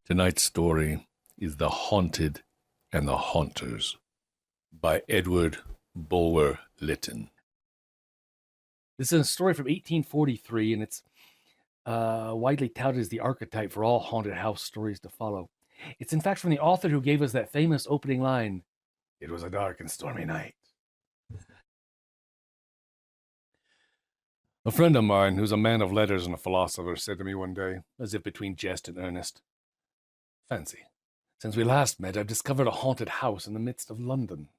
Tonight's story is The Haunted and the Haunters by Edward Bulwer-Lytton. This is a story from 1843, and it's widely touted as the archetype for all haunted house stories to follow. It's in fact from the author who gave us that famous opening line, "It was a dark and stormy night." A friend of mine, who's a man of letters and a philosopher, said to me one day, as if between jest and earnest, "Fancy, since we last met, I've discovered a haunted house in the midst of London."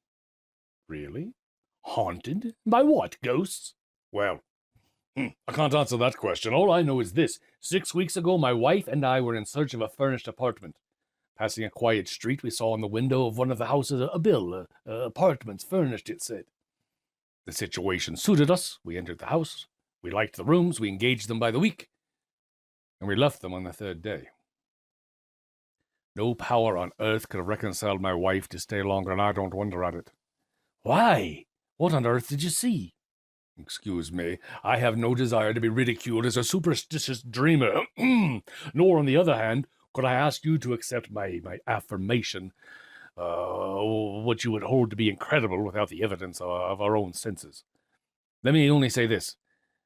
"Really? Haunted? By what? Ghosts?" "Well, I can't answer that question. All I know is this. 6 weeks ago, my wife and I were in search of a furnished apartment. Passing a quiet street, we saw on the window of one of the houses a bill, apartments furnished, it said. The situation suited us. We entered the house. We liked the rooms. We engaged them by the week. And we left them on the third day. No power on earth could have reconciled my wife to stay longer, and I don't wonder at it." "Why? What on earth did you see?" "Excuse me, I have no desire to be ridiculed as a superstitious dreamer. Nor, on the other hand, could I ask you to accept my affirmation, what you would hold to be incredible without the evidence of our own senses. Let me only say this.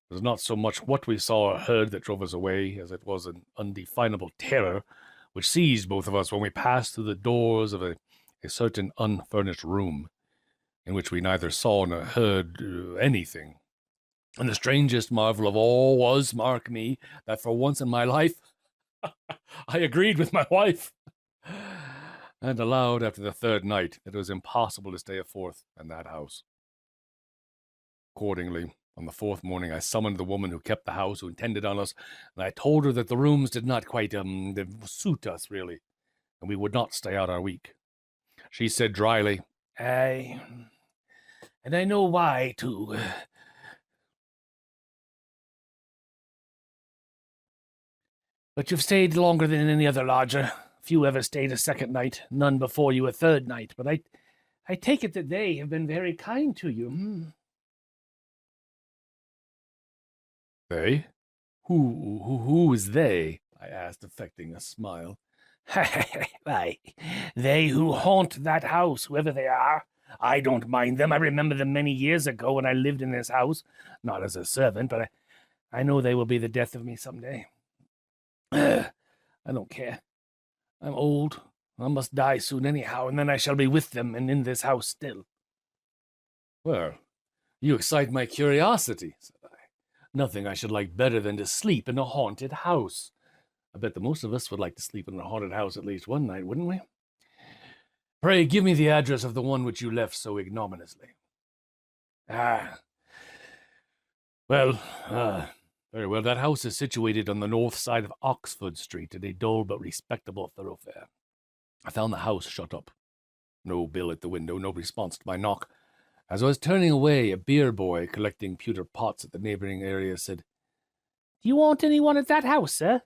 It was not so much what we saw or heard that drove us away, as it was an undefinable terror which seized both of us when we passed through the doors of a certain unfurnished room, in which we neither saw nor heard anything. And the strangest marvel of all was, mark me, that for once in my life, I agreed with my wife, and allowed after the third night that it was impossible to stay a fourth in that house. Accordingly, on the fourth morning, I summoned the woman who kept the house, who intended on us, and I told her that the rooms did not quite suit us, really, and we would not stay out our week. She said dryly, and I know why, too. But you've stayed longer than any other lodger. Few ever stayed a second night, none before you a third night, but I take it that they have been very kind to you." "They? Who is they?" I asked, affecting a smile. "Why, they who haunt that house, whoever they are. I don't mind them. I remember them many years ago when I lived in this house, not as a servant, but I know they will be the death of me some day. I don't care. I'm old. I must die soon anyhow, and then I shall be with them and in this house still." "Well, you excite my curiosity," said I. "Nothing I should like better than to sleep in a haunted house. I bet that most of us would like to sleep in a haunted house at least one night, wouldn't we? Pray, give me the address of the one which you left so ignominiously." Well, very well. That house is situated on the north side of Oxford Street, in a dull but respectable thoroughfare. I found the house shut up. No bill at the window, no response to my knock. As I was turning away, a beer boy collecting pewter pots at the neighboring area said, "Do you want anyone at that house, sir?"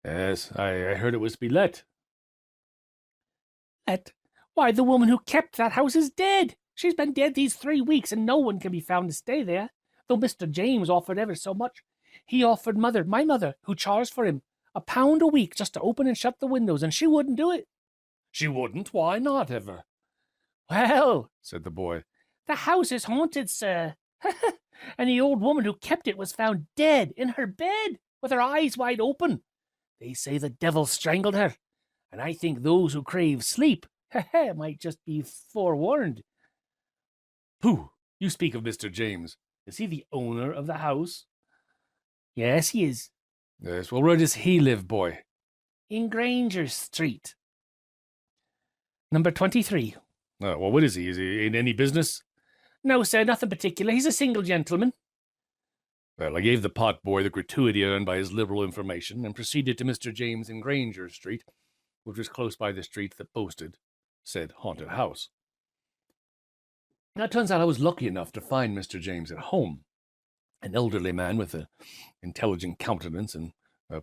"Yes, I heard it was to be let." "Let? Why, the woman who kept that house is dead. She's been dead these 3 weeks, and no one can be found to stay there, though Mr. James offered ever so much. He offered my mother, who charged for him, £1 a week just to open and shut the windows, and she wouldn't do it." "She wouldn't? Why not, ever?" "Well," said the boy, "the house is haunted, sir. And the old woman who kept it was found dead in her bed, with her eyes wide open. They say the devil strangled her, and I think those who crave sleep might just be forewarned." "Pooh! You speak of Mr. James. Is he the owner of the house?" "Yes, he is." "Yes, well, where does he live, boy?" "In Granger Street. Number 23. Well, what is he? Is he in any business?" "No, sir, nothing particular. He's a single gentleman." Well, I gave the pot boy the gratuity earned by his liberal information, and proceeded to Mr. James in Granger Street, which was close by the street that boasted said haunted house. Now, it turns out I was lucky enough to find Mr. James at home, an elderly man with an intelligent countenance and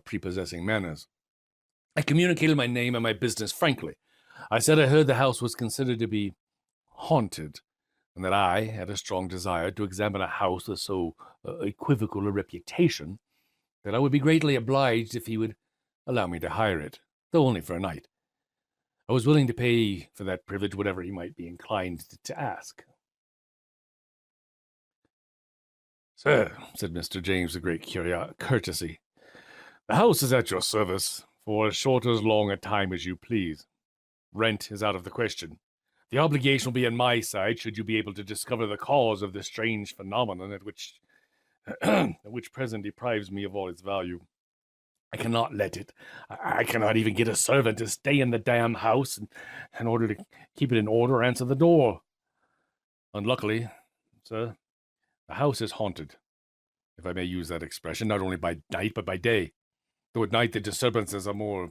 prepossessing manners. I communicated my name and my business frankly. I said I heard the house was considered to be haunted, and that I had a strong desire to examine a house with so equivocal a reputation, that I would be greatly obliged if he would allow me to hire it, though only for a night. I was willing to pay for that privilege whatever he might be inclined to ask. Sir, said Mr. James with great courtesy, the house is at your service for as short or as long a time as you please. Rent is out of the question. The obligation will be on my side should you be able to discover the cause of this strange phenomenon at which present deprives me of all its value. I cannot let it. I cannot even get a servant to stay in the damn house in order to keep it in order or answer the door. Unluckily, sir, the house is haunted, if I may use that expression, not only by night but by day, though at night the disturbances are more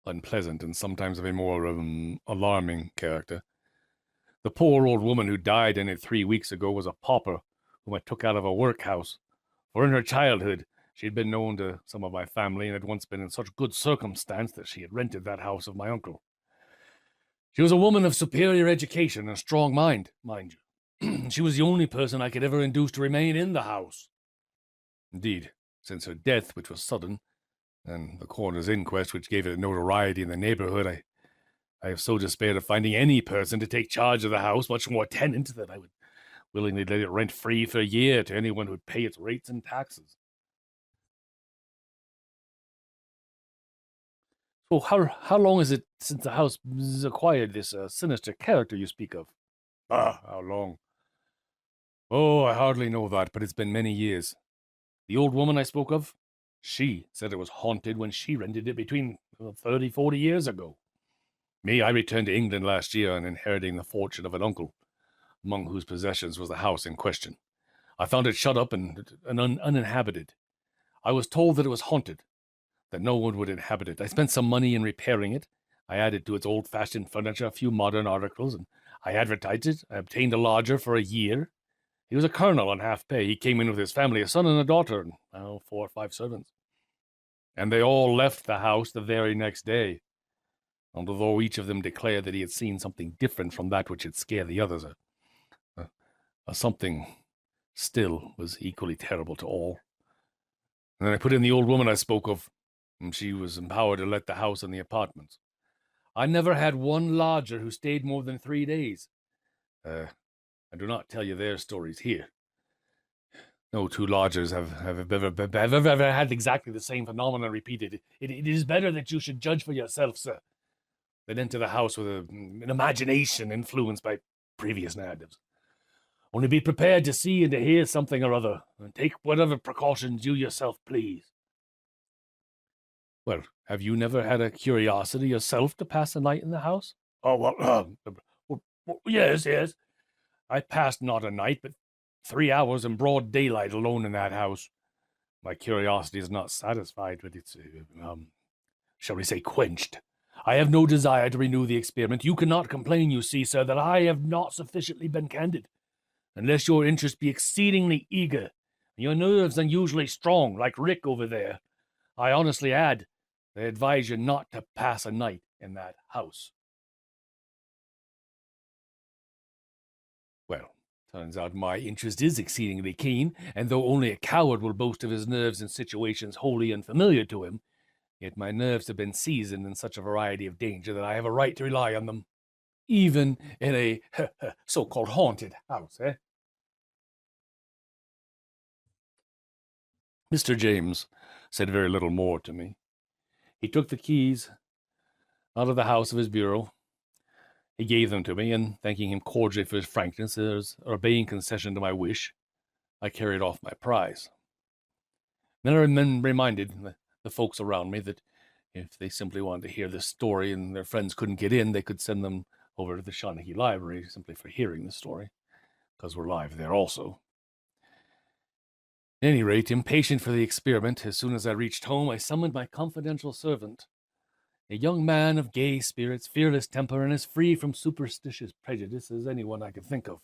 unpleasant and sometimes of a more alarming character. The poor old woman who died in it 3 weeks ago was a pauper whom I took out of a workhouse, for in her childhood she had been known to some of my family and had once been in such good circumstance that she had rented that house of my uncle. She was a woman of superior education and strong mind you. She was the only person I could ever induce to remain in the house. Indeed, since her death, which was sudden, and the coroner's inquest, which gave it notoriety in the neighborhood, I have so despaired of finding any person to take charge of the house, much more a tenant, that I would willingly let it rent free for a year to anyone who would pay its rates and taxes. So how long is it since the house has acquired this sinister character you speak of? How long? Oh, I hardly know that, but it's been many years. The old woman I spoke of, she said it was haunted when she rented it between 30, 40 years ago. Me, I returned to England last year and inheriting the fortune of an uncle, among whose possessions was the house in question. I found it shut up and uninhabited. I was told that it was haunted, that no one would inhabit it. I spent some money in repairing it. I added to its old-fashioned furniture a few modern articles, and I advertised it. I obtained a lodger for a year. He was a colonel on half pay. He came in with his family, a son and a daughter, and 4 or 5 servants. And they all left the house the very next day, although each of them declared that he had seen something different from that which had scared the others. A something still was equally terrible to all. And then I put in the old woman I spoke of, and she was empowered to let the house and the apartments. I never had one lodger who stayed more than 3 days. I do not tell you their stories here. No 2 lodgers have ever had exactly the same phenomenon repeated. It is better that you should judge for yourself, sir, than enter the house with an imagination influenced by previous narratives. Only be prepared to see and to hear something or other, and take whatever precautions you yourself please. Well, have you never had a curiosity yourself to pass a night in the house? Oh, well, yes. I passed not a night, but 3 hours in broad daylight alone in that house. My curiosity is not satisfied, but it's, shall we say, quenched. I have no desire to renew the experiment. You cannot complain, you see, sir, that I have not sufficiently been candid. Unless your interest be exceedingly eager, and your nerves unusually strong, like Rick over there, I honestly add, I advise you not to pass a night in that house. Well, turns out my interest is exceedingly keen, and though only a coward will boast of his nerves in situations wholly unfamiliar to him, yet my nerves have been seasoned in such a variety of danger that I have a right to rely on them, even in a so-called haunted house, Mr. James said very little more to me. He took the keys out of the house of his bureau. He gave them to me, and thanking him cordially for his frankness as obeying concession to my wish, I carried off my prize. Then I reminded the folks around me that if they simply wanted to hear this story and their friends couldn't get in, they could send them over to the Shawnee Library simply for hearing the story, because we're live there also. At any rate, impatient for the experiment, as soon as I reached home, I summoned my confidential servant, a young man of gay spirits, fearless temper, and as free from superstitious prejudice as anyone I could think of.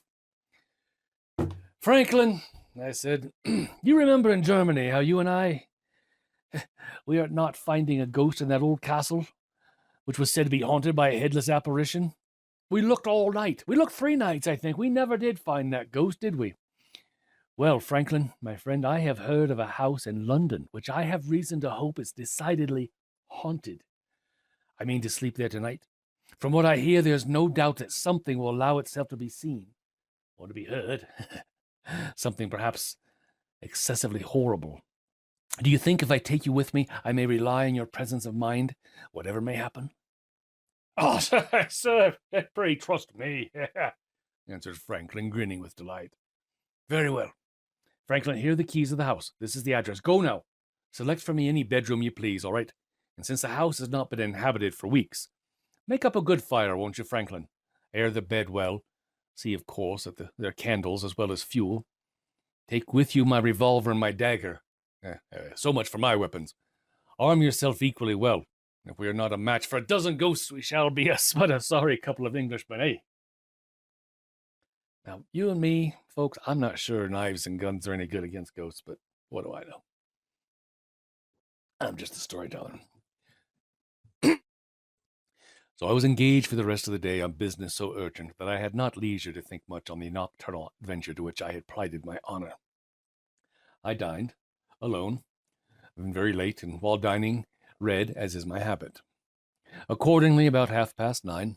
Franklin, I said, you remember in Germany how you and I, we are not finding a ghost in that old castle, which was said to be haunted by a headless apparition? We looked all night. We looked 3 nights, I think. We never did find that ghost, did we? Well, Franklin, my friend, I have heard of a house in London, which I have reason to hope is decidedly haunted. I mean to sleep there tonight. From what I hear, there's no doubt that something will allow itself to be seen, or to be heard. Something perhaps excessively horrible. Do you think if I take you with me, I may rely on your presence of mind, whatever may happen? Oh, sir, pray trust me, answered Franklin, grinning with delight. Very well. Franklin, here are the keys of the house. This is the address. Go now. Select for me any bedroom you please, all right? And since the house has not been inhabited for weeks, make up a good fire, won't you, Franklin? Air the bed well. See, of course, that there are candles as well as fuel. Take with you my revolver and my dagger. So much for my weapons. Arm yourself equally well. If we are not a match for a dozen ghosts, we shall be but a sorry couple of Englishmen, eh? Now, you and me, folks, I'm not sure knives and guns are any good against ghosts, but what do I know? I'm just a storyteller. So I was engaged for the rest of the day on business so urgent that I had not leisure to think much on the nocturnal adventure to which I had plighted my honor. I dined, alone, very late, and while dining, read, as is my habit. Accordingly, about 9:30,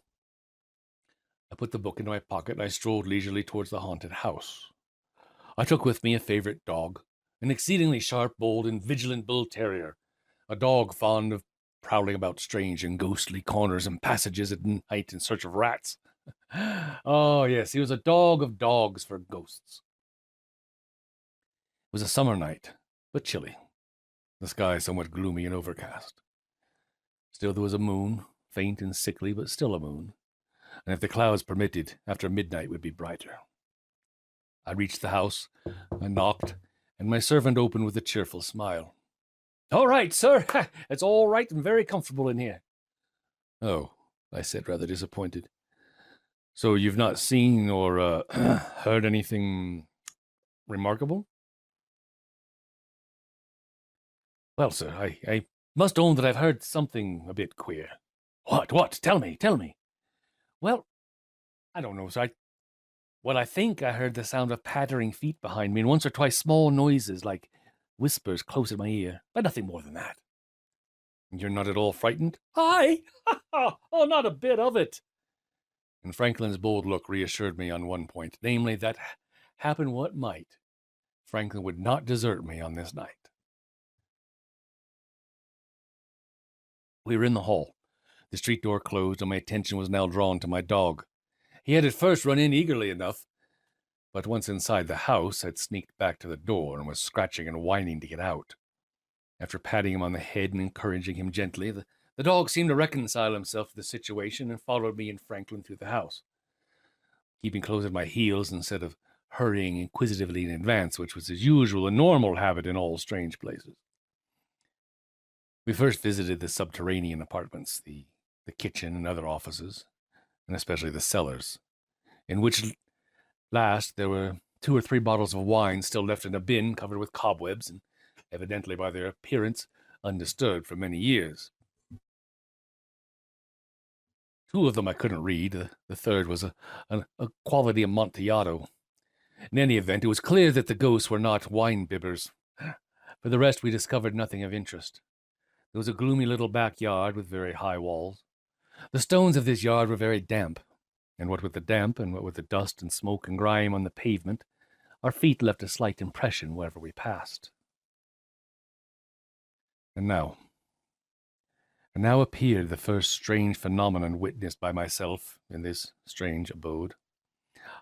I put the book into my pocket and I strolled leisurely towards the haunted house. I took with me a favorite dog, an exceedingly sharp, bold, and vigilant bull terrier, a dog fond of prowling about strange and ghostly corners and passages at night in search of rats. Oh, yes, he was a dog of dogs for ghosts. It was a summer night, but chilly, the sky somewhat gloomy and overcast. Still there was a moon, faint and sickly, but still a moon, and if the clouds permitted, after midnight would be brighter. I reached the house, I knocked, and my servant opened with a cheerful smile. All right, sir. It's all right and very comfortable in here. Oh, I said, rather disappointed. So you've not seen or heard anything remarkable? Well, sir, I must own that I've heard something a bit queer. What? Tell me. Well, I don't know, sir. I think I heard the sound of pattering feet behind me, and once or twice small noises like whispers close at my ear, but nothing more than that. You're not at all frightened? I? Oh, not a bit of it. And Franklin's bold look reassured me on one point, namely that, happen what might, Franklin would not desert me on this night. We were in the hall. The street door closed, and my attention was now drawn to my dog. He had at first run in eagerly enough, but once inside the house had sneaked back to the door and was scratching and whining to get out. After patting him on the head and encouraging him gently, the dog seemed to reconcile himself to the situation and followed me and Franklin through the house, keeping close at my heels instead of hurrying inquisitively in advance, which was his usual and normal habit in all strange places. We first visited the subterranean apartments, the kitchen and other offices, and especially the cellars, in which last there were 2 or 3 bottles of wine still left in a bin covered with cobwebs, and evidently by their appearance undisturbed for many years. 2 of them I couldn't read. The third was a quality Amontillado. In any event, it was clear that the ghosts were not wine bibbers. For the rest, we discovered nothing of interest. There was a gloomy little backyard with very high walls. The stones of this yard were very damp, and what with the damp and what with the dust and smoke and grime on the pavement, our feet left a slight impression wherever we passed. And now appeared the first strange phenomenon witnessed by myself in this strange abode.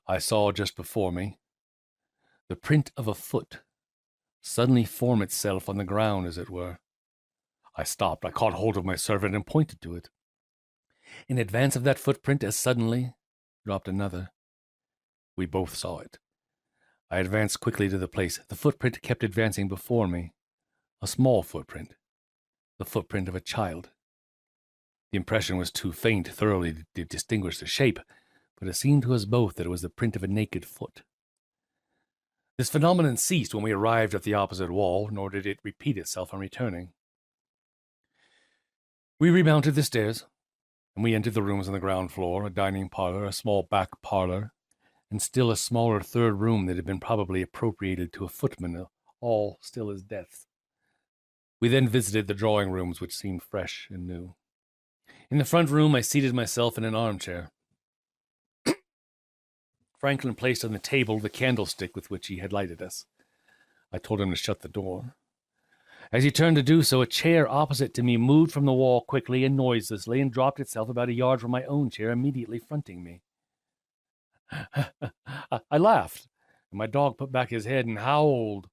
I saw just before me the print of a foot suddenly form itself on the ground, as it were. I stopped, I caught hold of my servant and pointed to it. In advance of that footprint, as suddenly, dropped another. We both saw it. I advanced quickly to the place. The footprint kept advancing before me. A small footprint. The footprint of a child. The impression was too faint thoroughly to distinguish the shape, but it seemed to us both that it was the print of a naked foot. This phenomenon ceased when we arrived at the opposite wall, nor did it repeat itself on returning. We remounted the stairs, and we entered the rooms on the ground floor, a dining parlor, a small back parlor, and still a smaller third room that had been probably appropriated to a footman, all still as death. We then visited the drawing rooms, which seemed fresh and new. In the front room, I seated myself in an armchair. Franklin placed on the table the candlestick with which he had lighted us. I told him to shut the door. As he turned to do so, a chair opposite to me moved from the wall quickly and noiselessly and dropped itself about a yard from my own chair immediately fronting me. I laughed, and my dog put back his head and howled.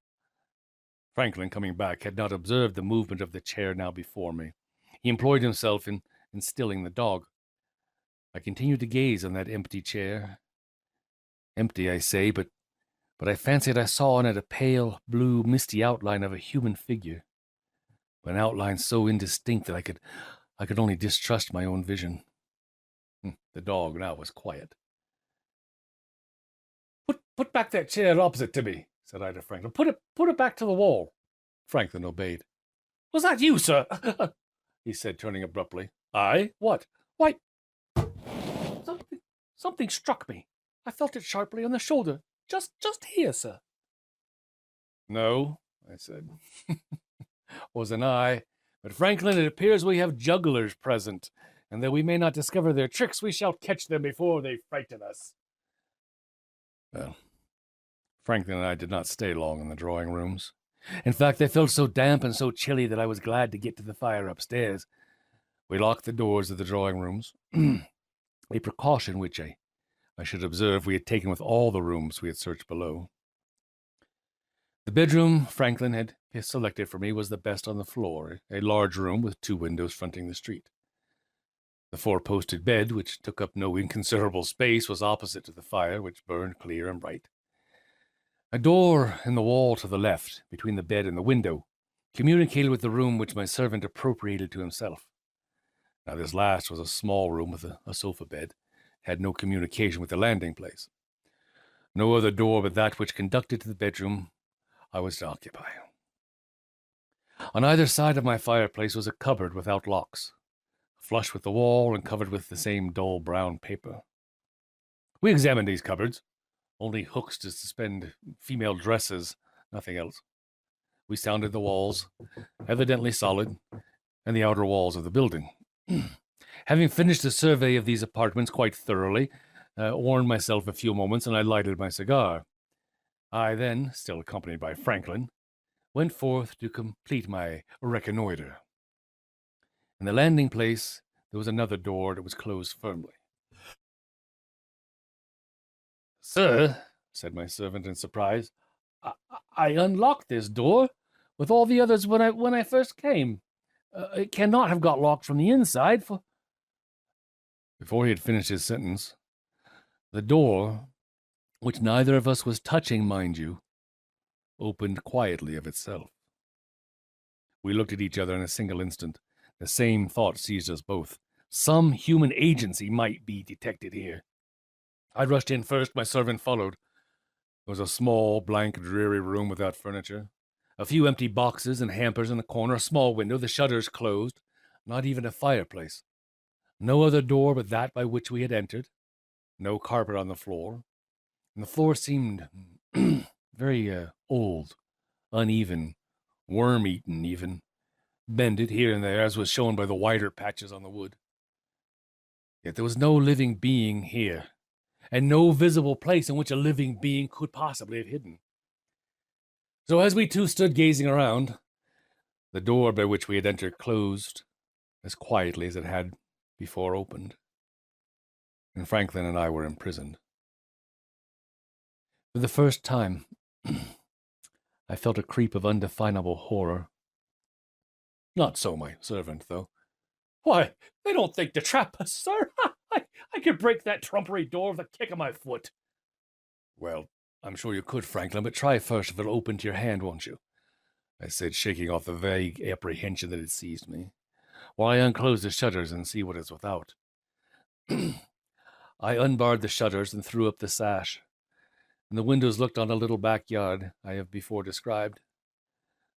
Franklin, coming back, had not observed the movement of the chair now before me. He employed himself in stilling the dog. I continued to gaze on that empty chair. Empty, I say, but I fancied I saw in it a pale, blue, misty outline of a human figure, but an outline so indistinct that I could only distrust my own vision. The dog now was quiet. Put back that chair opposite to me, said I to Franklin. Put it back to the wall. Franklin obeyed. Was that you, sir? He said, turning abruptly. I? What? Why, something struck me. I felt it sharply on the shoulder. Just here, sir. No, I said. Wasn't I. But Franklin, it appears we have jugglers present, and though we may not discover their tricks, we shall catch them before they frighten us. Well, Franklin and I did not stay long in the drawing rooms. In fact, they felt so damp and so chilly that I was glad to get to the fire upstairs. We locked the doors of the drawing rooms, a precaution which I should observe we had taken with all the rooms we had searched below. The bedroom Franklin had selected for me was the best on the floor, a large room with 2 windows fronting the street. The 4-posted bed, which took up no inconsiderable space, was opposite to the fire, which burned clear and bright. A door in the wall to the left, between the bed and the window, communicated with the room which my servant appropriated to himself. Now this last was a small room with a sofa bed, had no communication with the landing place. No other door but that which conducted to the bedroom I was to occupy. On either side of my fireplace was a cupboard without locks, flush with the wall and covered with the same dull brown paper. We examined these cupboards, only hooks to suspend female dresses, nothing else. We sounded the walls, evidently solid, and the outer walls of the building. Having finished the survey of these apartments quite thoroughly, warmed myself a few moments, and I lighted my cigar. I then, still accompanied by Franklin, went forth to complete my reconnoiter. In the landing place, there was another door that was closed firmly. Sir, said my servant in surprise, I unlocked this door with all the others when I first came. It cannot have got locked from the inside, for... Before he had finished his sentence, the door, which neither of us was touching, mind you, opened quietly of itself. We looked at each other in a single instant. The same thought seized us both. Some human agency might be detected here. I rushed in first, my servant followed. It was a small, blank, dreary room without furniture. A few empty boxes and hampers in the corner, a small window, the shutters closed, not even a fireplace. No other door but that by which we had entered. No carpet on the floor. And the floor seemed very old, uneven, worm-eaten even, bended here and there, as was shown by the wider patches on the wood. Yet there was no living being here, and no visible place in which a living being could possibly have hidden. So as we two stood gazing around, the door by which we had entered closed as quietly as it had before opened, and Franklin and I were imprisoned. For the first time, I felt a creep of undefinable horror. Not so my servant, though. Why, they don't think to trap us, sir. I could break that trumpery door with a kick of my foot. Well, I'm sure you could, Franklin, but try first if it'll open to your hand, won't you? I said, shaking off the vague apprehension that had seized me, while I unclosed the shutters and see what is without. I unbarred the shutters and threw up the sash, and the windows looked on a little backyard I have before described.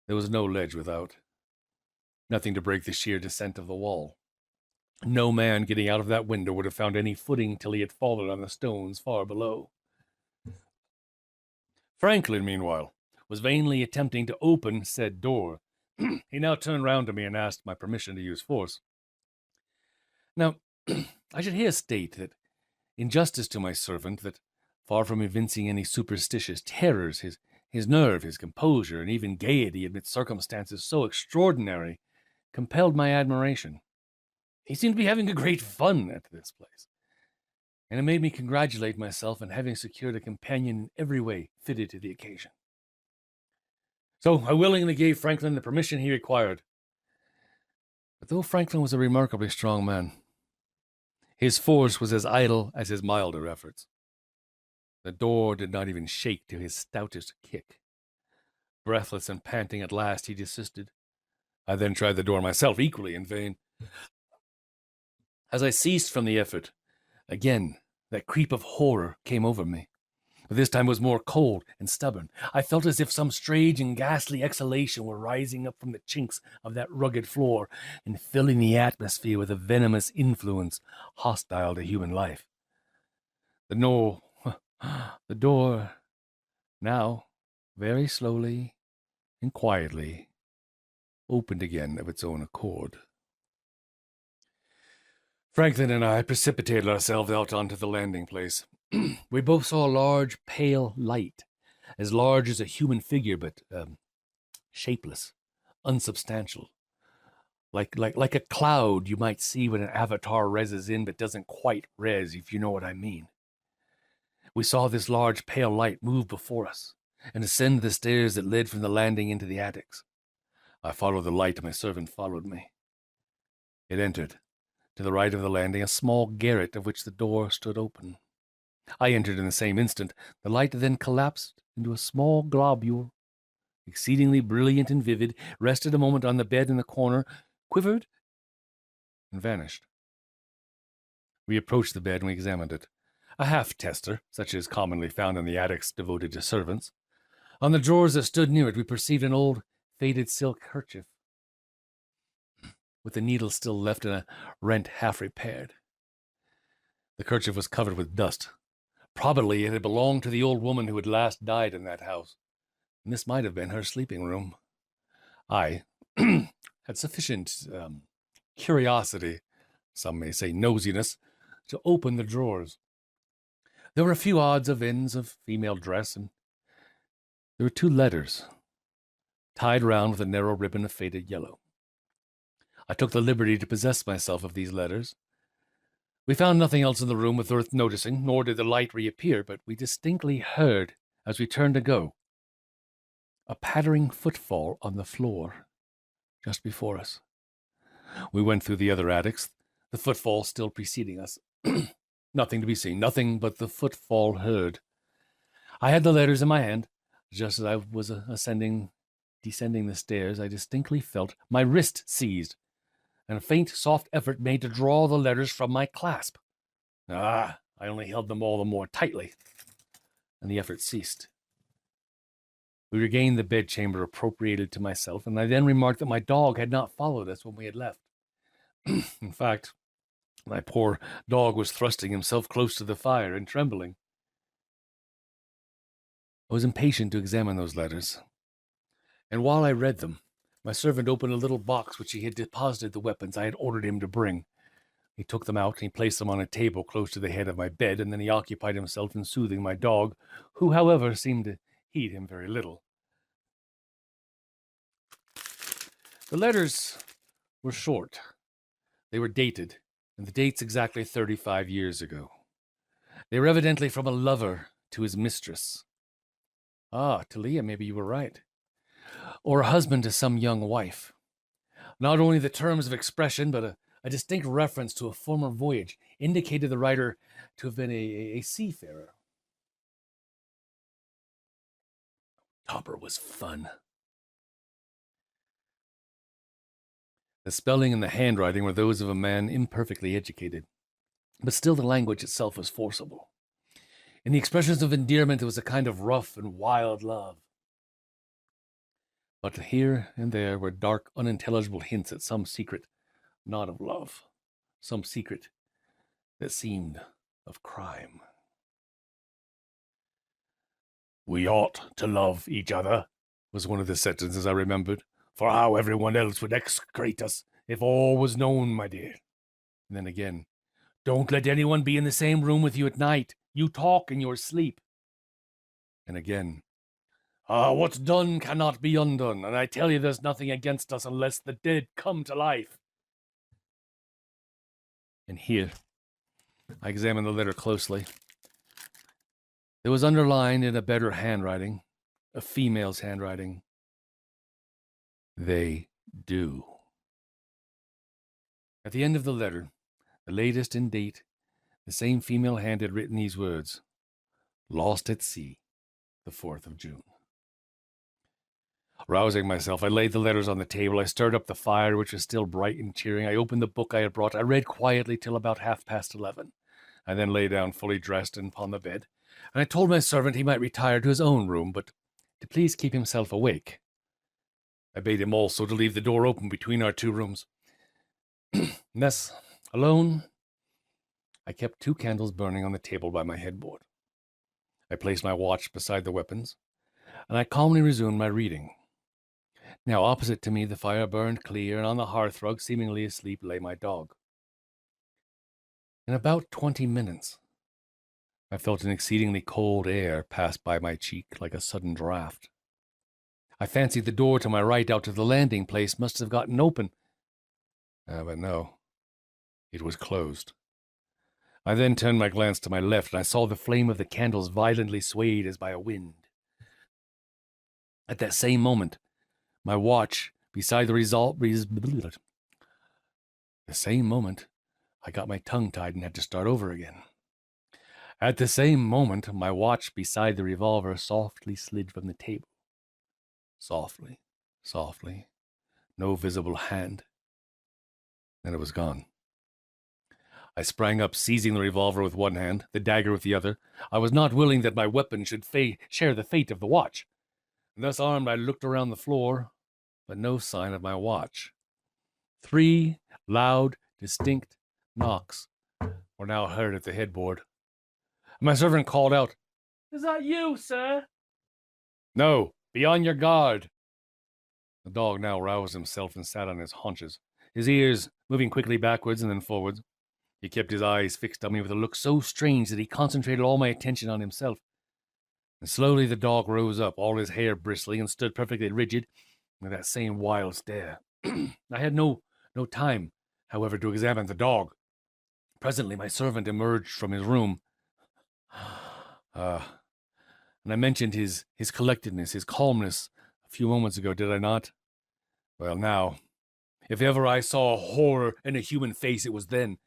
There was no ledge without, nothing to break the sheer descent of the wall. No man getting out of that window would have found any footing till he had fallen on the stones far below. Franklin, meanwhile, was vainly attempting to open said door. He now turned round to me and asked my permission to use force. Now, I should here state that, in justice to my servant, that, far from evincing any superstitious terrors, his nerve, his composure, and even gaiety amid circumstances so extraordinary, compelled my admiration. He seemed to be having a great fun at this place, and it made me congratulate myself on having secured a companion in every way fitted to the occasion. So I willingly gave Franklin the permission he required. But though Franklin was a remarkably strong man, his force was as idle as his milder efforts. The door did not even shake to his stoutest kick. Breathless and panting, at last he desisted. I then tried the door myself, equally in vain. As I ceased from the effort, again that creep of horror came over me. But this time was more cold and stubborn. I felt as if some strange and ghastly exhalation were rising up from the chinks of that rugged floor and filling the atmosphere with a venomous influence hostile to human life. The door, now, very slowly and quietly, opened again of its own accord. Franklin and I precipitated ourselves out onto the landing place. We both saw a large, pale light, as large as a human figure, but shapeless, unsubstantial, like a cloud you might see when an avatar reses in, but doesn't quite res, if you know what I mean. We saw this large, pale light move before us and ascend the stairs that led from the landing into the attics. I followed the light, and my servant followed me. It entered, to the right of the landing, a small garret of which the door stood open. I entered in the same instant. The light then collapsed into a small globule, exceedingly brilliant and vivid, rested a moment on the bed in the corner, quivered, and vanished. We approached the bed and we examined it. A half-tester, such as commonly found in the attics devoted to servants. On the drawers that stood near it, we perceived an old, faded silk kerchief, with the needle still left and a rent half-repaired. The kerchief was covered with dust. Probably it had belonged to the old woman who had last died in that house, and this might have been her sleeping room. I had sufficient curiosity, some may say nosiness, to open the drawers. There were a few odds and ends of female dress, and there were 2 letters, tied round with a narrow ribbon of faded yellow. I took the liberty to possess myself of these letters. We found nothing else in the room worth noticing, nor did the light reappear, but we distinctly heard, as we turned to go, a pattering footfall on the floor just before us. We went through the other attics, the footfall still preceding us. Nothing to be seen, nothing but the footfall heard. I had the letters in my hand. Just as I was descending the stairs, I distinctly felt my wrist seized, and a faint, soft effort made to draw the letters from my clasp. I only held them all the more tightly, and the effort ceased. We regained the bedchamber appropriated to myself, and I then remarked that my dog had not followed us when we had left. In fact, my poor dog was thrusting himself close to the fire and trembling. I was impatient to examine those letters, and while I read them, my servant opened a little box which he had deposited the weapons I had ordered him to bring. He took them out and he placed them on a table close to the head of my bed, and then he occupied himself in soothing my dog, who, however, seemed to heed him very little. The letters were short. They were dated, and the dates exactly 35 years ago. They were evidently from a lover to his mistress. Talia, maybe you were right. Or a husband to some young wife. Not only the terms of expression, but a distinct reference to a former voyage indicated the writer to have been a seafarer. Topper was fun. The spelling and the handwriting were those of a man imperfectly educated, but still the language itself was forcible. In the expressions of endearment, there was a kind of rough and wild love. But here and there were dark, unintelligible hints at some secret, not of love, some secret that seemed of crime. We ought to love each other, was one of the sentences I remembered. For how everyone else would execrate us if all was known, my dear. And then again, don't let anyone be in the same room with you at night. You talk in your sleep. And again, what's done cannot be undone, and I tell you there's nothing against us unless the dead come to life. And here, I examined the letter closely. It was underlined in a better handwriting, a female's handwriting. They do. At the end of the letter, the latest in date, the same female hand had written these words: Lost at sea, the 4th of June. Rousing myself, I laid the letters on the table. I stirred up the fire, which was still bright and cheering. I opened the book I had brought. I read quietly till about 11:30. I then lay down fully dressed upon the bed, and I told my servant he might retire to his own room, but to please keep himself awake. I bade him also to leave the door open between our 2 rooms. Thus, alone, I kept 2 candles burning on the table by my headboard. I placed my watch beside the weapons, and I calmly resumed my reading. Now, opposite to me, the fire burned clear, and on the hearthrug, seemingly asleep, lay my dog. In about 20 minutes, I felt an exceedingly cold air pass by my cheek like a sudden draught. I fancied the door to my right out to the landing place must have gotten open. But no, it was closed. I then turned my glance to my left, and I saw the flame of the candles violently swayed as by a wind. At that same moment, my watch beside the same moment, I got my tongue tied and had to start over again. At the same moment, my watch beside the revolver softly slid from the table. Softly, softly, no visible hand. Then it was gone. I sprang up, seizing the revolver with one hand, the dagger with the other. I was not willing that my weapon should share the fate of the watch. And thus armed, I looked around the floor, but no sign of my watch. 3 loud, distinct knocks were now heard at the headboard. My servant called out, "Is that you, sir?" "No, be on your guard." The dog now roused himself and sat on his haunches, his ears moving quickly backwards and then forwards. He kept his eyes fixed on me with a look so strange that he concentrated all my attention on himself. And slowly the dog rose up, all his hair bristling, and stood perfectly rigid, with that same wild stare. I had no time, however, to examine the dog. Presently my servant emerged from his room. And I mentioned his collectedness, his calmness, a few moments ago, did I not? Well, now, if ever I saw horror in a human face, it was then.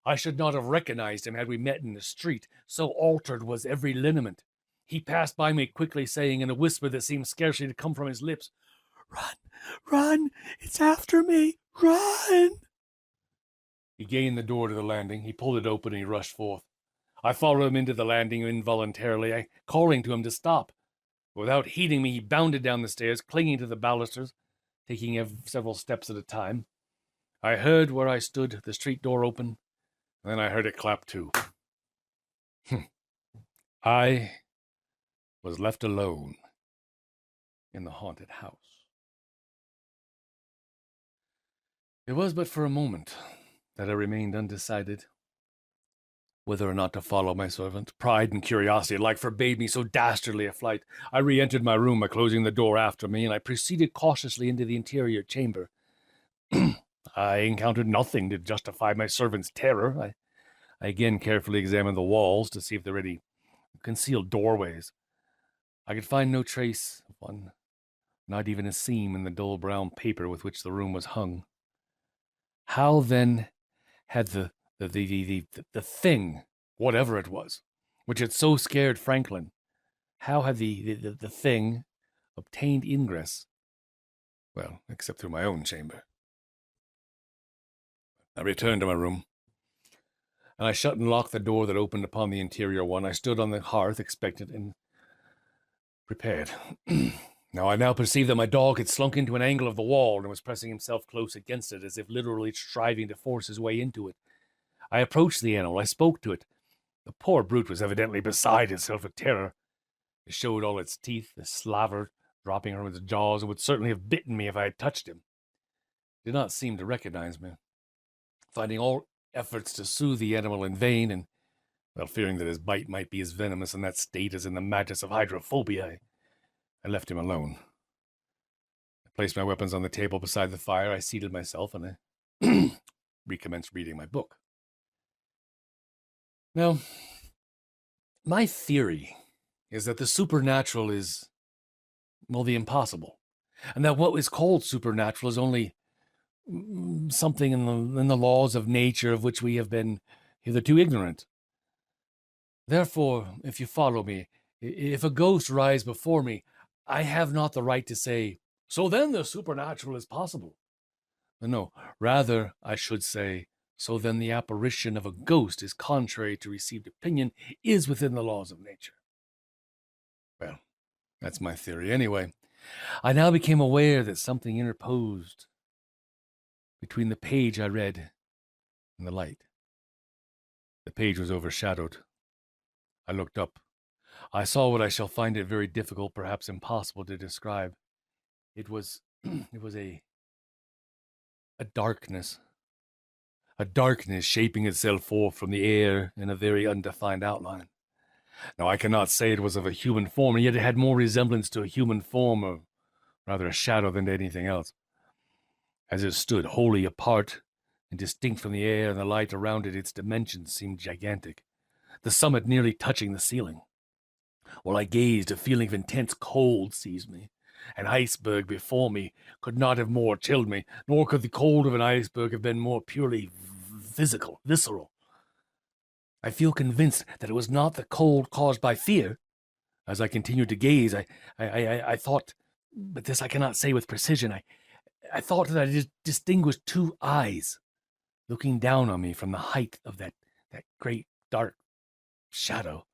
I should not have recognized him had we met in the street, so altered was every lineament. He passed by me quickly, saying in a whisper that seemed scarcely to come from his lips, "Run, run, it's after me, run!" He gained the door to the landing. He pulled it open and he rushed forth. I followed him into the landing involuntarily, calling to him to stop. Without heeding me, he bounded down the stairs, clinging to the balusters, taking several steps at a time. I heard where I stood the street door open, and then I heard it clap to. I was left alone in the haunted house. It was but for a moment that I remained undecided whether or not to follow my servant. Pride and curiosity alike forbade me so dastardly a flight. I re-entered my room by closing the door after me, and I proceeded cautiously into the interior chamber. I encountered nothing to justify my servant's terror. I again carefully examined the walls to see if there were any concealed doorways. I could find no trace of one, not even a seam in the dull brown paper with which the room was hung. How then had the thing, whatever it was, which had so scared Franklin, how had the thing obtained ingress? Well, except through my own chamber. I returned to my room, and I shut and locked the door that opened upon the interior one. I stood on the hearth, expectant and prepared. I now perceived that my dog had slunk into an angle of the wall and was pressing himself close against it, as if literally striving to force his way into it. I approached the animal. I spoke to it. The poor brute was evidently beside itself with terror. It showed all its teeth, the slaver dropping from its jaws, and would certainly have bitten me if I had touched him. It did not seem to recognize me. Finding all efforts to soothe the animal in vain, and, well, fearing that his bite might be as venomous in that state as in the madness of hydrophobia, I left him alone. I placed my weapons on the table beside the fire. I seated myself, and I recommenced reading my book. Now, my theory is that the supernatural is, well, the impossible, and that what is called supernatural is only something in the laws of nature of which we have been hitherto ignorant. Therefore, if you follow me, if a ghost rise before me, I have not the right to say, so then the supernatural is possible. No, rather I should say, so then the apparition of a ghost is contrary to received opinion, is within the laws of nature. Well, that's my theory anyway. I now became aware that something interposed between the page I read and the light. The page was overshadowed. I looked up. I saw what I shall find it very difficult, perhaps impossible to describe. It was a darkness. A darkness shaping itself forth from the air in a very undefined outline. Now, I cannot say it was of a human form, and yet it had more resemblance to a human form, or rather a shadow, than to anything else. As it stood wholly apart and distinct from the air and the light around it, its dimensions seemed gigantic, the summit nearly touching the ceiling. While I gazed, a feeling of intense cold seized me. An iceberg before me could not have more chilled me, nor could the cold of an iceberg have been more purely physical, visceral. I feel convinced that it was not the cold caused by fear. As I continued to gaze, I thought, but this I cannot say with precision, I thought that I distinguished two eyes looking down on me from the height of that great dark shadow.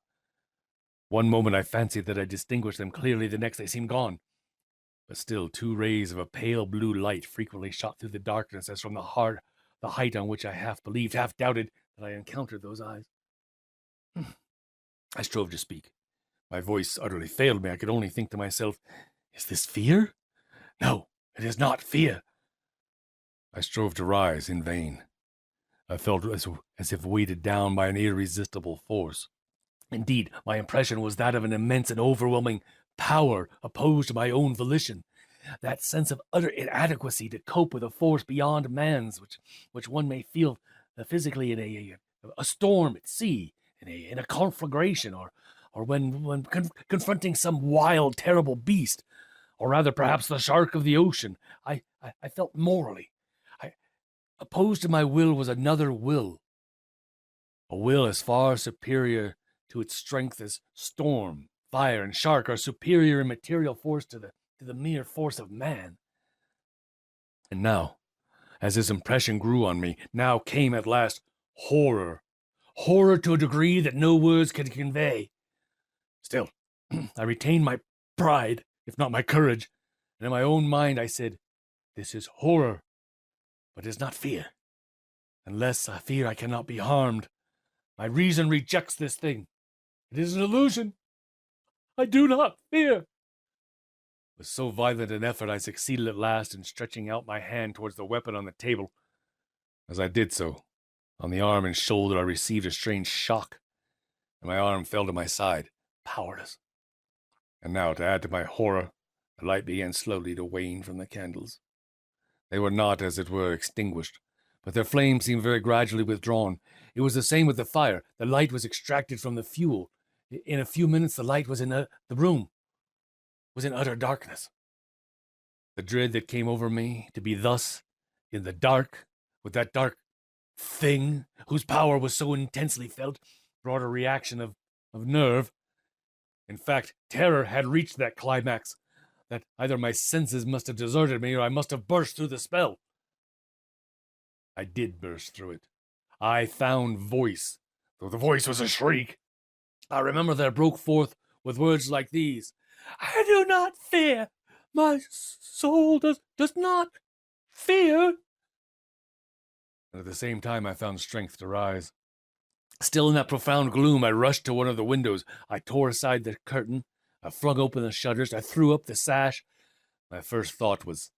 One moment I fancied that I distinguished them clearly, the next they seemed gone. But still, two rays of a pale blue light frequently shot through the darkness as from the height on which I half believed, half doubted that I encountered those eyes. I strove to speak. My voice utterly failed me. I could only think to myself, is this fear? No, it is not fear. I strove to rise in vain. I felt as if weighted down by an irresistible force. Indeed, my impression was that of an immense and overwhelming power opposed to my own volition. That sense of utter inadequacy to cope with a force beyond man's, which one may feel physically in a storm at sea, in a conflagration, or when confronting some wild, terrible beast, or rather perhaps the shark of the ocean. I felt morally. Opposed to my will was another will, a will as far superior to its strength as storm, fire, and shark are superior in material force to the mere force of man. And now, as this impression grew on me, now came at last horror. Horror to a degree that no words could convey. Still, I retained my pride, if not my courage, and in my own mind I said, this is horror, but it is not fear. Unless I fear I cannot be harmed. My reason rejects this thing. It is an illusion. I do not fear. With so violent an effort, I succeeded at last in stretching out my hand towards the weapon on the table. As I did so, on the arm and shoulder I received a strange shock, and my arm fell to my side, powerless. And now, to add to my horror, the light began slowly to wane from the candles. They were not, as it were, extinguished, but their flame seemed very gradually withdrawn. It was the same with the fire. The light was extracted from the fuel. In a few minutes, the light was in the room was in utter darkness. The dread that came over me to be thus in the dark, with that dark thing whose power was so intensely felt, brought a reaction of nerve. In fact, terror had reached that climax, that either my senses must have deserted me or I must have burst through the spell. I did burst through it. I found voice, though the voice was a shriek. I remember that it broke forth with words like these: I do not fear. My soul does not fear. And at the same time, I found strength to rise. Still in that profound gloom, I rushed to one of the windows. I tore aside the curtain. I flung open the shutters. I threw up the sash. My first thought was,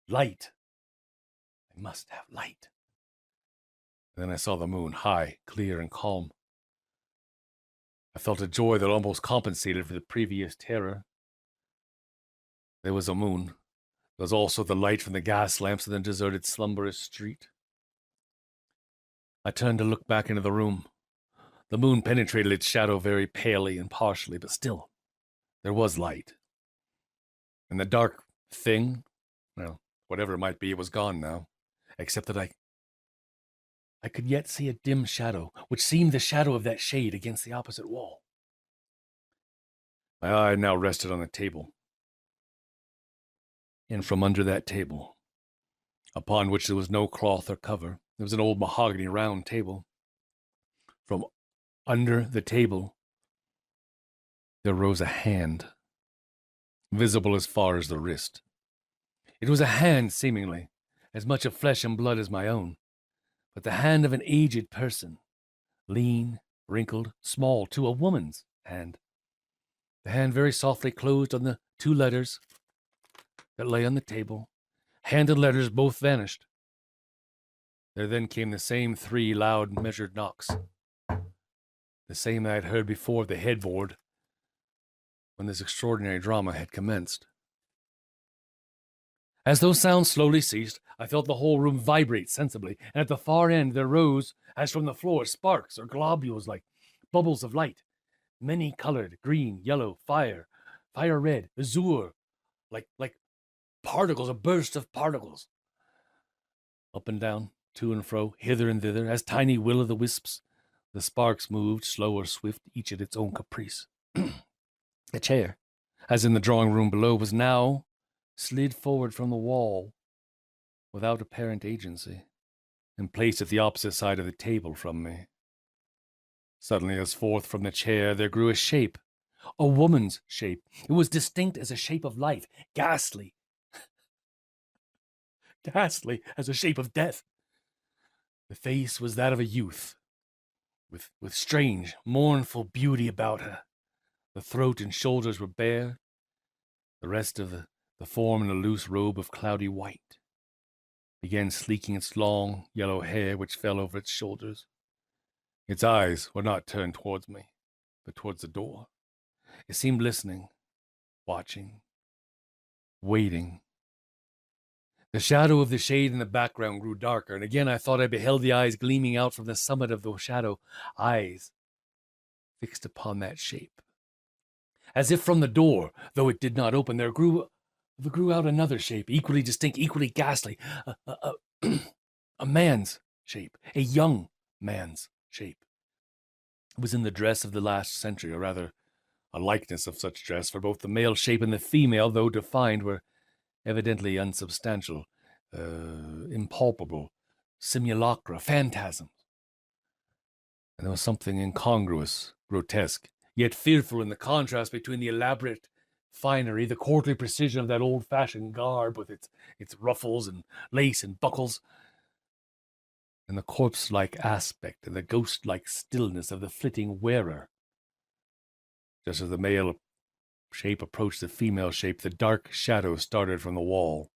light. I must have light. And then I saw the moon, high, clear, and calm. I felt a joy that almost compensated for the previous terror. There was a moon. There was also the light from the gas lamps in the deserted, slumberous street. I turned to look back into the room. The moon penetrated its shadow very palely and partially, but still, there was light. And the dark thing, well, whatever it might be, it was gone now, except that I could yet see a dim shadow, which seemed the shadow of that shade against the opposite wall. My eye now rested on the table. And from under that table, upon which there was no cloth or cover, there was an old mahogany round table. From under the table, there rose a hand, visible as far as the wrist. It was a hand, seemingly, as much of flesh and blood as my own, but the hand of an aged person, lean, wrinkled, small, to a woman's hand. The hand very softly closed on the 2 letters that lay on the table. Hand and letters both vanished. There then came the same 3 loud, measured knocks, the same I had heard before the headboard when this extraordinary drama had commenced. As those sounds slowly ceased, I felt the whole room vibrate sensibly, and at the far end there rose, as from the floor, sparks or globules like bubbles of light, many-colored, green, yellow, fire red, azure, like particles, a burst of particles. Up and down, to and fro, hither and thither, as tiny will-o'-the-wisps, the sparks moved, slow or swift, each at its own caprice. The chair, as in the drawing-room below, was now slid forward from the wall without apparent agency, and placed at the opposite side of the table from me. Suddenly, as forth from the chair, there grew a shape, a woman's shape. It was distinct as a shape of life, ghastly as a shape of death. The face was that of a youth, with strange, mournful beauty about her. The throat and shoulders were bare, the rest of the form in a loose robe of cloudy white. Began sleeking its long, yellow hair which fell over its shoulders. Its eyes were not turned towards me, but towards the door. It seemed listening, watching, waiting. The shadow of the shade in the background grew darker, and again I thought I beheld the eyes gleaming out from the summit of the shadow, eyes fixed upon that shape. As if from the door, though it did not open, there grew out another shape, equally distinct, equally ghastly, a man's shape, a young man's shape. It was in the dress of the last century, or rather, a likeness of such dress, for both the male shape and the female, though defined, were evidently unsubstantial, impalpable, simulacra, phantasms. And there was something incongruous, grotesque, yet fearful in the contrast between the elaborate finery, the courtly precision of that old-fashioned garb with its ruffles and lace and buckles, and the corpse-like aspect and the ghost-like stillness of the flitting wearer. Just as the male shape approached the female shape, the dark shadow started from the wall.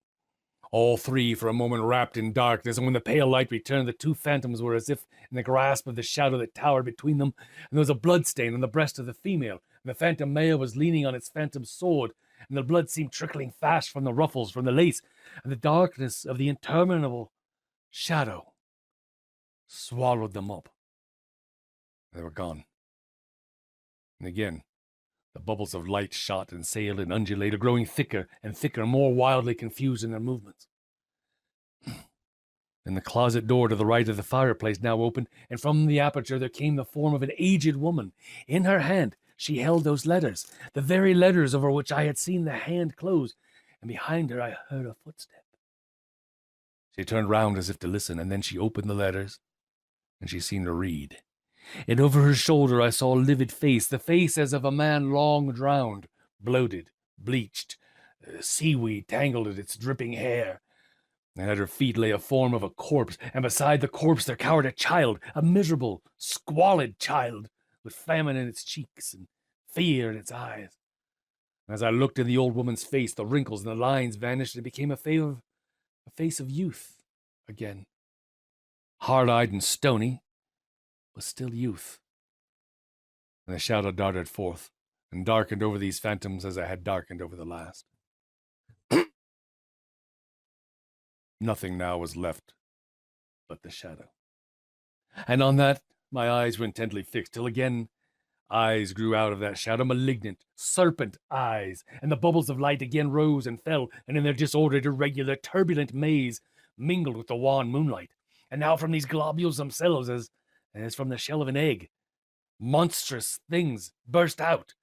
All 3 for a moment wrapped in darkness, and when the pale light returned, the 2 phantoms were as if in the grasp of the shadow that towered between them, and there was a blood-stain on the breast of the female, and the phantom male was leaning on its phantom sword, and the blood seemed trickling fast from the ruffles, from the lace, and the darkness of the interminable shadow swallowed them up. They were gone. And again, the bubbles of light shot and sailed and undulated, growing thicker and thicker, more wildly confused in their movements. Then the closet door to the right of the fireplace now opened, and from the aperture there came the form of an aged woman. In her hand she held those letters, the very letters over which I had seen the hand close, and behind her I heard a footstep. She turned round as if to listen, and then she opened the letters, and she seemed to read. And over her shoulder I saw a livid face, the face as of a man long drowned, bloated, bleached, seaweed tangled in its dripping hair. And at her feet lay a form of a corpse, and beside the corpse there cowered a child, a miserable, squalid child, with famine in its cheeks and fear in its eyes. As I looked in the old woman's face, the wrinkles and the lines vanished, and it became a face of youth again. Hard-eyed and stony, but still youth. And the shadow darted forth, and darkened over these phantoms as I had darkened over the last. Nothing now was left but the shadow. And on that my eyes were intently fixed, till again eyes grew out of that shadow, malignant, serpent eyes, and the bubbles of light again rose and fell, and in their disordered, irregular, turbulent maze mingled with the wan moonlight. And now from these globules themselves, as from the shell of an egg, monstrous things burst out.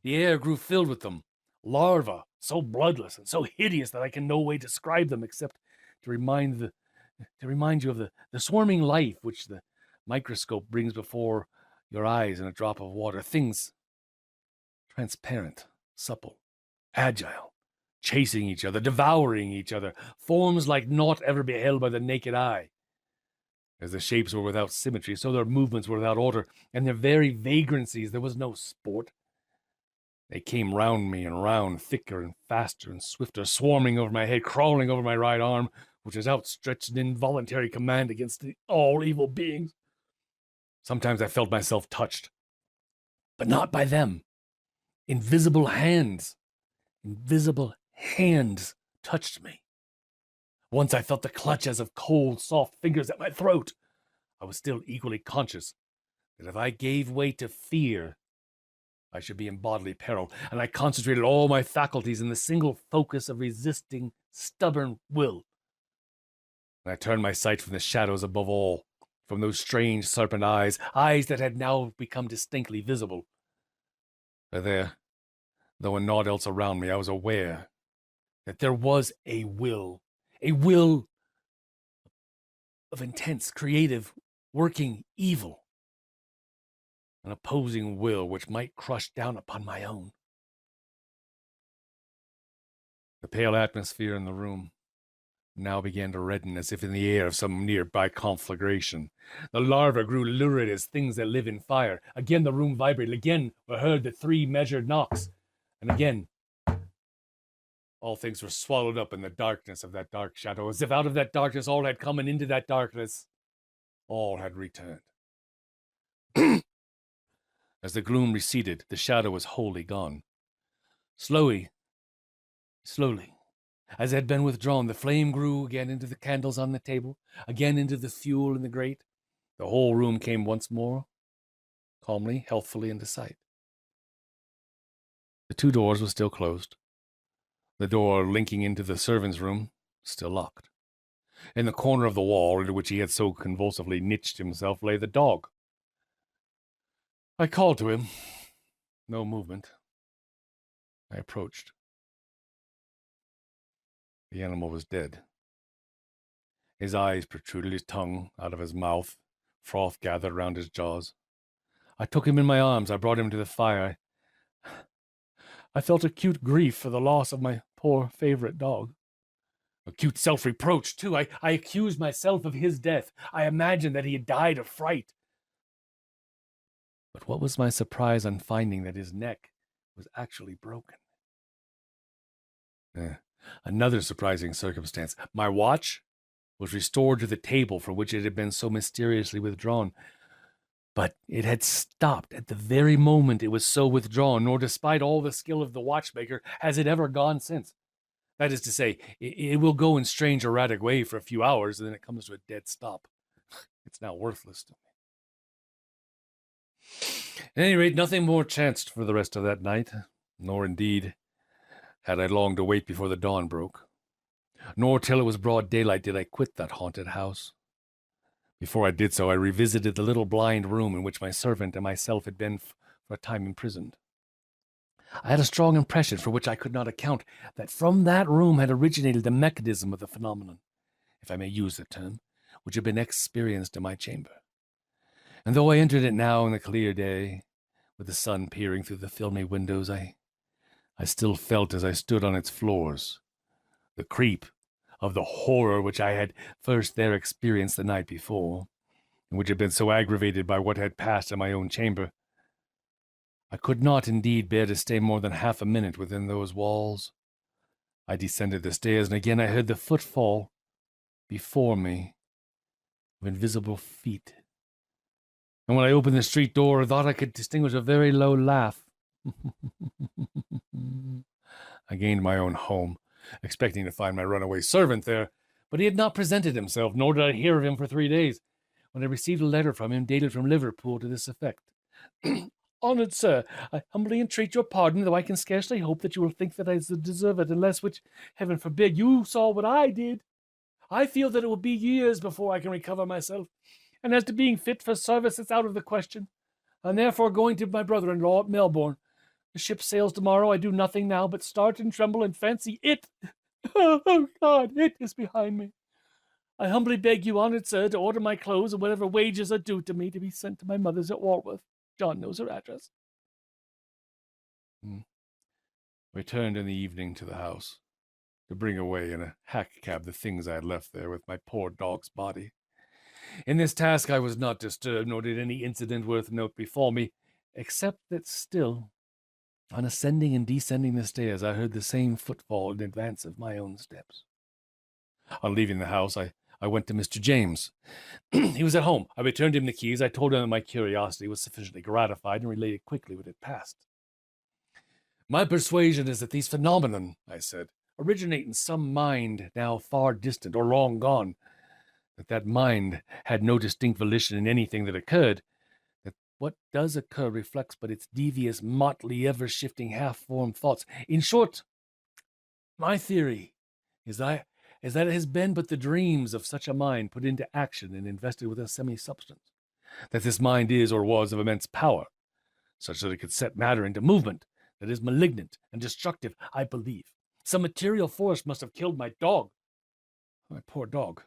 The air grew filled with them, larvae, so bloodless and so hideous that I can no way describe them except to remind you of the swarming life which the microscope brings before your eyes in a drop of water. Things transparent, supple, agile, chasing each other, devouring each other, forms like naught ever beheld by the naked eye. As the shapes were without symmetry, so their movements were without order, and their very vagrancies there was no sport. They came round me and round, thicker and faster and swifter, swarming over my head, crawling over my right arm, which was outstretched in involuntary command against all evil beings. Sometimes I felt myself touched, but not by them. Invisible hands touched me. Once I felt the clutch as of cold, soft fingers at my throat. I was still equally conscious that if I gave way to fear, I should be in bodily peril, and I concentrated all my faculties in the single focus of resisting, stubborn will. And I turned my sight from the shadows above all, from those strange serpent eyes that had now become distinctly visible. For there, though in naught else around me, I was aware that there was a will of intense, creative, working evil, an opposing will which might crush down upon my own. The pale atmosphere in the room now began to redden as if in the air of some nearby conflagration. The larvae grew lurid as things that live in fire. Again the room vibrated. Again were heard the 3 measured knocks. And again all things were swallowed up in the darkness of that dark shadow, as if out of that darkness all had come, and into that darkness all had returned. As the gloom receded, the shadow was wholly gone. Slowly, as it had been withdrawn, the flame grew again into the candles on the table, again into the fuel in the grate. The whole room came once more, calmly, healthfully into sight. The 2 doors were still closed. The door linking into the servants' room still locked. In the corner of the wall into which he had so convulsively niched himself lay the dog. I called to him. No movement. I approached. The animal was dead. His eyes protruded, his tongue out of his mouth, froth gathered round his jaws. I took him in my arms. I brought him to the fire. I felt acute grief for the loss of my poor favorite dog. Acute self-reproach, too. I accused myself of his death. I imagined that he had died of fright. But what was my surprise on finding that his neck was actually broken? Another surprising circumstance. My watch was restored to the table from which it had been so mysteriously withdrawn. But it had stopped at the very moment it was so withdrawn, nor despite all the skill of the watchmaker has it ever gone since. That is to say, it will go in strange erratic way for a few hours, and then it comes to a dead stop. It's now worthless to me. At any rate, nothing more chanced for the rest of that night, nor indeed had I long to wait before the dawn broke. Nor till it was broad daylight did I quit that haunted house. Before I did so, I revisited the little blind room in which my servant and myself had been for a time imprisoned. I had a strong impression, for which I could not account, that from that room had originated the mechanism of the phenomenon, if I may use the term, which had been experienced in my chamber. And though I entered it now in the clear day, with the sun peering through the filmy windows, I still felt as I stood on its floors the creep of the horror which I had first there experienced the night before, and which had been so aggravated by what had passed in my own chamber. I could not indeed bear to stay more than half a minute within those walls. I descended the stairs, and again I heard the footfall before me of invisible feet. And when I opened the street door, I thought I could distinguish a very low laugh. I gained my own home, expecting to find my runaway servant there, but he had not presented himself, nor did I hear of him for 3 days, when I received a letter from him dated from Liverpool to this effect. Honoured sir, I humbly entreat your pardon, though I can scarcely hope that you will think that I deserve it, unless, which heaven forbid, you saw what I did. I feel that it will be years before I can recover myself, and as to being fit for service, it's out of the question. I'm therefore going to my brother-in-law at Melbourne. The ship sails tomorrow. I do nothing now but start and tremble and fancy it. Oh, God, it is behind me. I humbly beg you, honoured sir, to order my clothes and whatever wages are due to me to be sent to my mother's at Walworth. John knows her address. Returned in the evening to the house to bring away in a hack cab the things I had left there with my poor dog's body. In this task I was not disturbed, nor did any incident worth note befall me, except that still, on ascending and descending the stairs, I heard the same footfall in advance of my own steps. On leaving the house, I went to Mr. James. He was at home. I returned him the keys. I told him that my curiosity was sufficiently gratified and related quickly what had passed. My persuasion is that these phenomenon, I said, originate in some mind now far distant or long gone, that mind had no distinct volition in anything that occurred, that what does occur reflects but its devious, motley, ever-shifting, half-formed thoughts. In short, my theory is that it has been but the dreams of such a mind put into action and invested with a semi-substance, that this mind is or was of immense power, such that it could set matter into movement, that is malignant and destructive, I believe. Some material force must have killed my dog. My poor dog.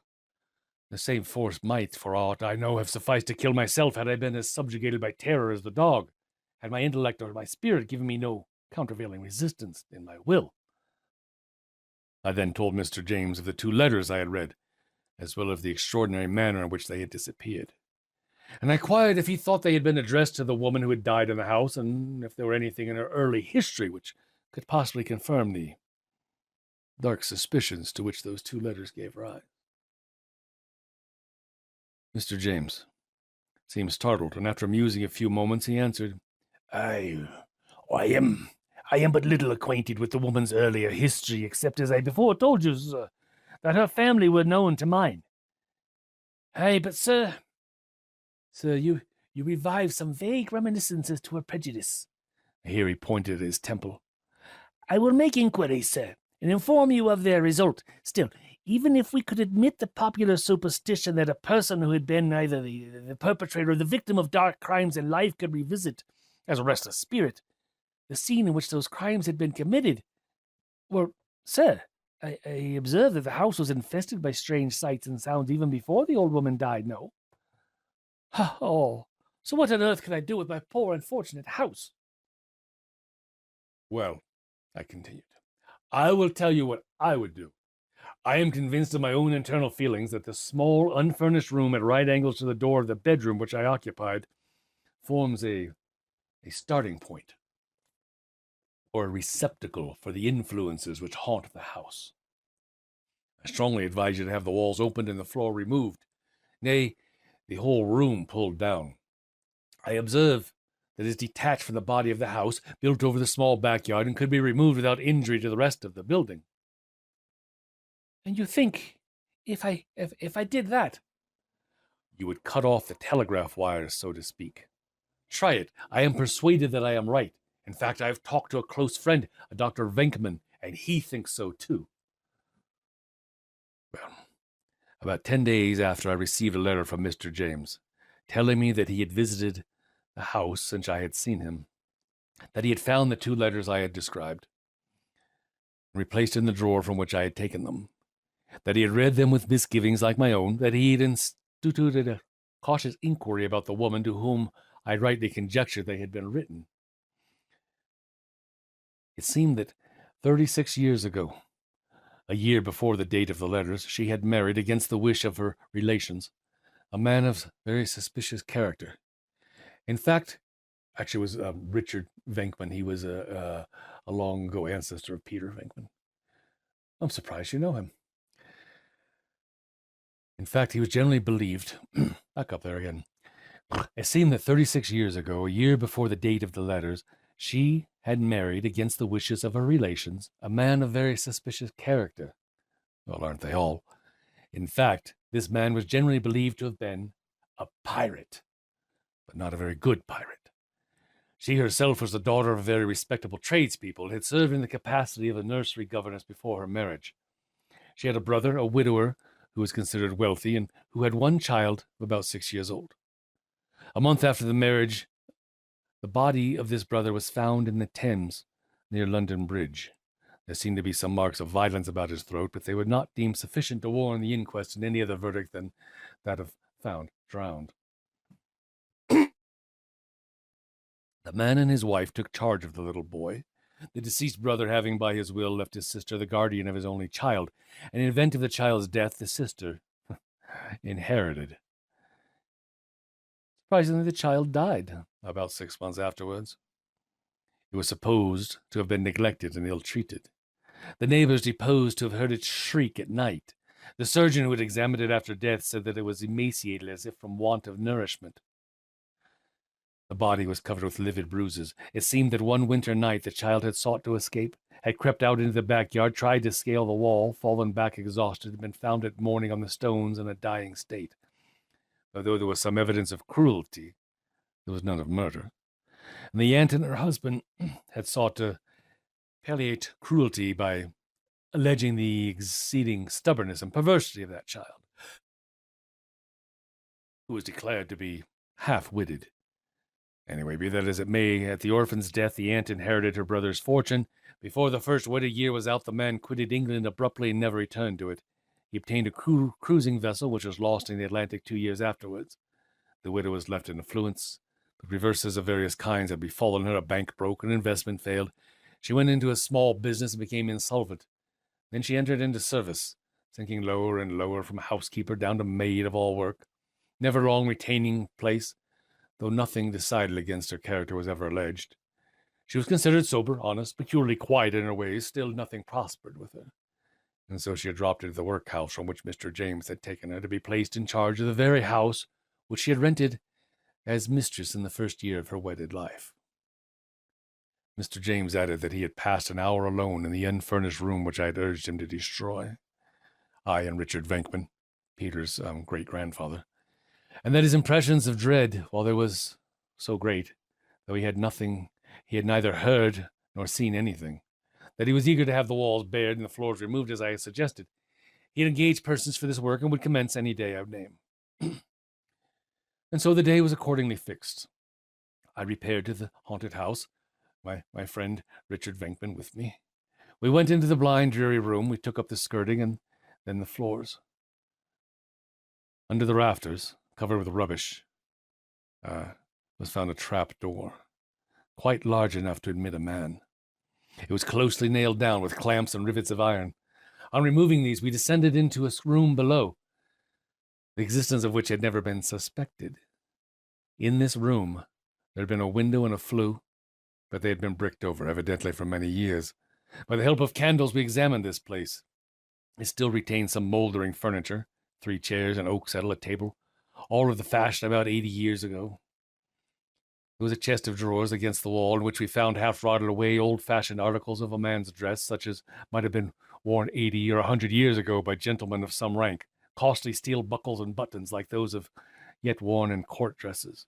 The same force might, for aught I know, have sufficed to kill myself had I been as subjugated by terror as the dog, had my intellect or my spirit given me no countervailing resistance in my will. I then told Mr. James of the 2 letters I had read, as well as the extraordinary manner in which they had disappeared. And I inquired if he thought they had been addressed to the woman who had died in the house, and if there were anything in her early history which could possibly confirm the dark suspicions to which those 2 letters gave rise. Mr. James seemed startled, and after musing a few moments, he answered, I am but little acquainted with the woman's earlier history, except as I before told you, sir, that her family were known to mine. Aye, but sir, you revive some vague reminiscences to her prejudice. Here he pointed at his temple. I will make inquiries, sir, and inform you of their result. Still, even if we could admit the popular superstition that a person who had been either the perpetrator or the victim of dark crimes in life could revisit, as a restless spirit, the scene in which those crimes had been committed, well, sir, I observed that the house was infested by strange sights and sounds even before the old woman died, no? Oh, so what on earth can I do with my poor unfortunate house? Well, I continued, I will tell you what I would do. I am convinced of my own internal feelings that the small, unfurnished room at right angles to the door of the bedroom which I occupied forms a starting point, or a receptacle for the influences which haunt the house. I strongly advise you to have the walls opened and the floor removed, nay, the whole room pulled down. I observe that it is detached from the body of the house, built over the small backyard, and could be removed without injury to the rest of the building. And you think, if I did that, you would cut off the telegraph wires, so to speak. Try it. I am persuaded that I am right. In fact, I have talked to a close friend, a Dr. Venkman, and he thinks so too. Well, about 10 days after I received a letter from Mr. James, telling me that he had visited the house since I had seen him, that he had found the 2 letters I had described, and replaced in the drawer from which I had taken them, that he had read them with misgivings like my own, that he had instituted a cautious inquiry about the woman to whom I rightly conjectured they had been written. It seemed that 36 years ago, a year before the date of the letters, she had married, against the wish of her relations, a man of very suspicious character. In fact, actually it was Richard Venkman. He was a long ago ancestor of Peter Venkman. I'm surprised you know him. In fact, he was generally believed, back up there again. It seemed that 36 years ago, a year before the date of the letters, she had married, against the wishes of her relations, a man of very suspicious character. Well, aren't they all? In fact, this man was generally believed to have been a pirate, but not a very good pirate. She herself was the daughter of very respectable tradespeople and had served in the capacity of a nursery governess before her marriage. She had a brother, a widower, who was considered wealthy and who had one child of about 6 years old. A month after the marriage, the body of this brother was found in the Thames near London Bridge. There seemed to be some marks of violence about his throat, but they were not deemed sufficient to warrant the inquest in any other verdict than that of found drowned. The man and his wife took charge of the little boy, the deceased brother having by his will left his sister the guardian of his only child, and in event of the child's death, the sister inherited. Surprisingly, the child died about 6 months afterwards. It was supposed to have been neglected and ill-treated. The neighbors deposed to have heard it shriek at night. The surgeon who had examined it after death said that it was emaciated as if from want of nourishment. The body was covered with livid bruises. It seemed that one winter night the child had sought to escape, had crept out into the backyard, tried to scale the wall, fallen back exhausted, and been found at morning on the stones in a dying state. Although there was some evidence of cruelty, there was none of murder. And the aunt and her husband had sought to palliate cruelty by alleging the exceeding stubbornness and perversity of that child, who was declared to be half-witted. Anyway, be that as it may, at the orphan's death, the aunt inherited her brother's fortune. Before the first wedded year was out, the man quitted England abruptly and never returned to it. He obtained a cruising vessel, which was lost in the Atlantic 2 years afterwards. The widow was left in affluence, but reverses of various kinds had befallen her. A bank broke, an investment failed. She went into a small business and became insolvent. Then she entered into service, sinking lower and lower from housekeeper down to maid of all work, never long retaining place, though nothing decided against her character was ever alleged. She was considered sober, honest, peculiarly quiet in her ways. Still nothing prospered with her. And so she had dropped into the workhouse from which Mr. James had taken her, to be placed in charge of the very house which she had rented as mistress in the first year of her wedded life. Mr. James added that he had passed an hour alone in the unfurnished room which I had urged him to destroy, I and Richard Venkman, Peter's great-grandfather, and that his impressions of dread, while there was so great, though he had neither heard nor seen anything, that he was eager to have the walls bared and the floors removed as I had suggested. He had engaged persons for this work and would commence any day I would name. And so the day was accordingly fixed. I repaired to the haunted house, my friend Richard Venkman with me. We went into the blind, dreary room. We took up the skirting and then the floors. Under the rafters, covered with rubbish, was found a trap door, quite large enough to admit a man. It was closely nailed down with clamps and rivets of iron. On removing these, we descended into a room below, the existence of which had never been suspected. In this room, there had been a window and a flue, but they had been bricked over, evidently for many years. By the help of candles, we examined this place. It still retained some mouldering furniture, 3 chairs, an oak settle, a table, all of the fashion about 80 years ago. There was a chest of drawers against the wall, in which we found half-rotted away old-fashioned articles of a man's dress, such as might have been worn 80 or 100 years ago by gentlemen of some rank, costly steel buckles and buttons like those of yet worn in court dresses,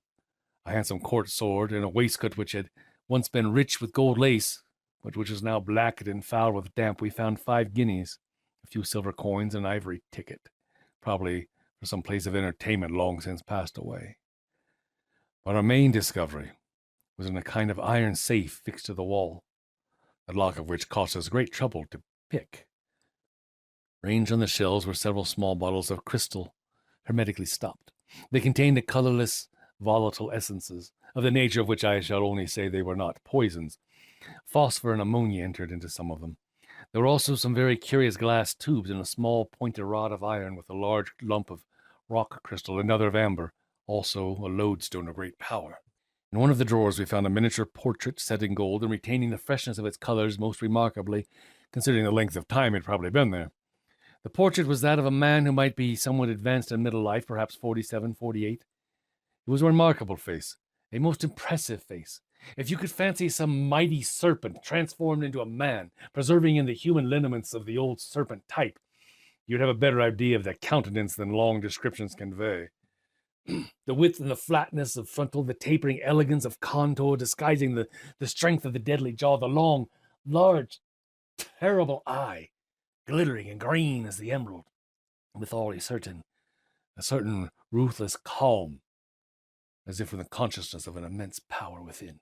a handsome court sword, and a waistcoat which had once been rich with gold lace, but which was now blackened and foul with damp. We found 5 guineas, a few silver coins, and an ivory ticket, probably for some place of entertainment long since passed away. But our main discovery was in a kind of iron safe fixed to the wall, the lock of which cost us great trouble to pick. Ranged on the shelves were several small bottles of crystal, hermetically stopped. They contained the colorless, volatile essences, of the nature of which I shall only say they were not poisons. Phosphor and ammonia entered into some of them. There were also some very curious glass tubes and a small pointed rod of iron with a large lump of rock crystal, another of amber, also a lodestone of great power. In one of the drawers we found a miniature portrait set in gold and retaining the freshness of its colors most remarkably, considering the length of time it had probably been there. The portrait was that of a man who might be somewhat advanced in middle life, perhaps 47, 48. It was a remarkable face, a most impressive face. If you could fancy some mighty serpent transformed into a man, preserving in the human lineaments of the old serpent type, you'd have a better idea of the countenance than long descriptions convey. The width and the flatness of frontal, the tapering elegance of contour disguising the strength of the deadly jaw, the long, large, terrible eye, glittering and green as the emerald, withal a certain ruthless calm, as if from the consciousness of an immense power within.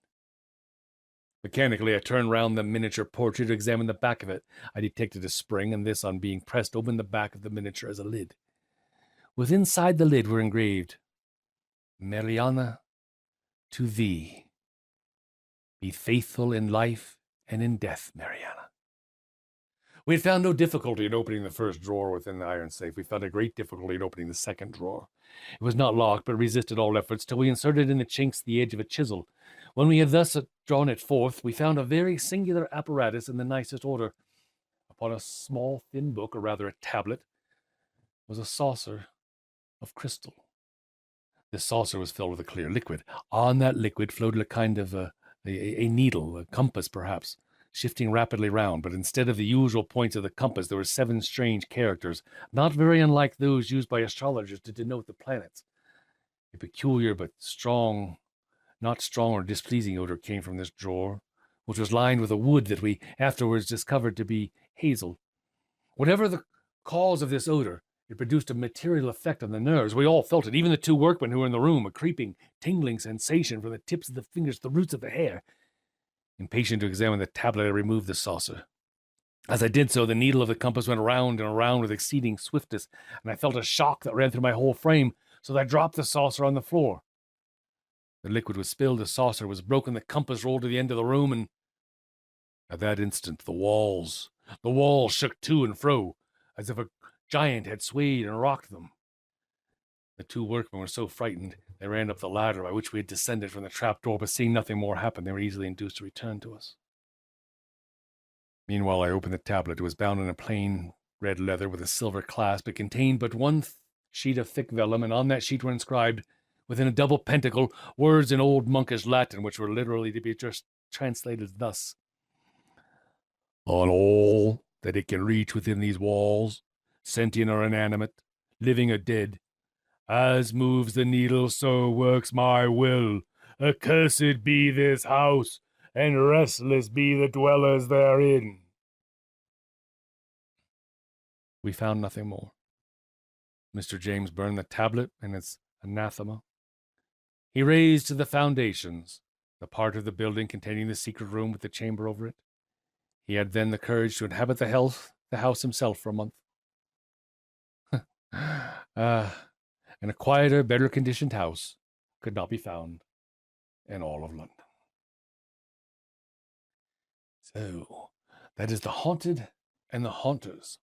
Mechanically, I turned round the miniature portrait to examine the back of it. I detected a spring, and this, on being pressed, opened the back of the miniature as a lid. Within inside the lid were engraved, Mariana, to thee. Be faithful in life and in death, Mariana. We had found no difficulty in opening the first drawer within the iron safe. We found a great difficulty in opening the second drawer. It was not locked, but resisted all efforts till we inserted in the chinks the edge of a chisel. When we had thus drawn it forth, we found a very singular apparatus in the nicest order. Upon a small, thin book, or rather a tablet, was a saucer of crystal. This saucer was filled with a clear liquid. On that liquid floated a kind of a needle, a compass perhaps, shifting rapidly round, but instead of the usual points of the compass, there were 7 strange characters, not very unlike those used by astrologers to denote the planets. A peculiar but not strong or displeasing odor came from this drawer, which was lined with a wood that we afterwards discovered to be hazel. Whatever the cause of this odor, it produced a material effect on the nerves. We all felt it, even the 2 workmen who were in the room, a creeping, tingling sensation from the tips of the fingers to the roots of the hair. Impatient to examine the tablet, I removed the saucer. As I did so, the needle of the compass went round and around with exceeding swiftness, and I felt a shock that ran through my whole frame, so that I dropped the saucer on the floor. The liquid was spilled, the saucer was broken, the compass rolled to the end of the room, and at that instant the walls shook to and fro, as if a giant had swayed and rocked them. The 2 workmen were so frightened, they ran up the ladder by which we had descended from the trapdoor, but seeing nothing more happen, they were easily induced to return to us. Meanwhile, I opened the tablet. It was bound in a plain red leather with a silver clasp. It contained but 1 sheet of thick vellum, and on that sheet were inscribed, within a double pentacle, words in old monkish Latin, which were literally to be just translated thus: on all that it can reach within these walls, sentient or inanimate, living or dead, as moves the needle, so works my will. Accursed be this house, and restless be the dwellers therein. We found nothing more. Mr. James burned the tablet and its anathema. He razed to the foundations the part of the building containing the secret room with the chamber over it. He had then the courage to inhabit the house himself for a month. And a quieter, better conditioned house could not be found in all of London. So, that is The Haunted and the Haunters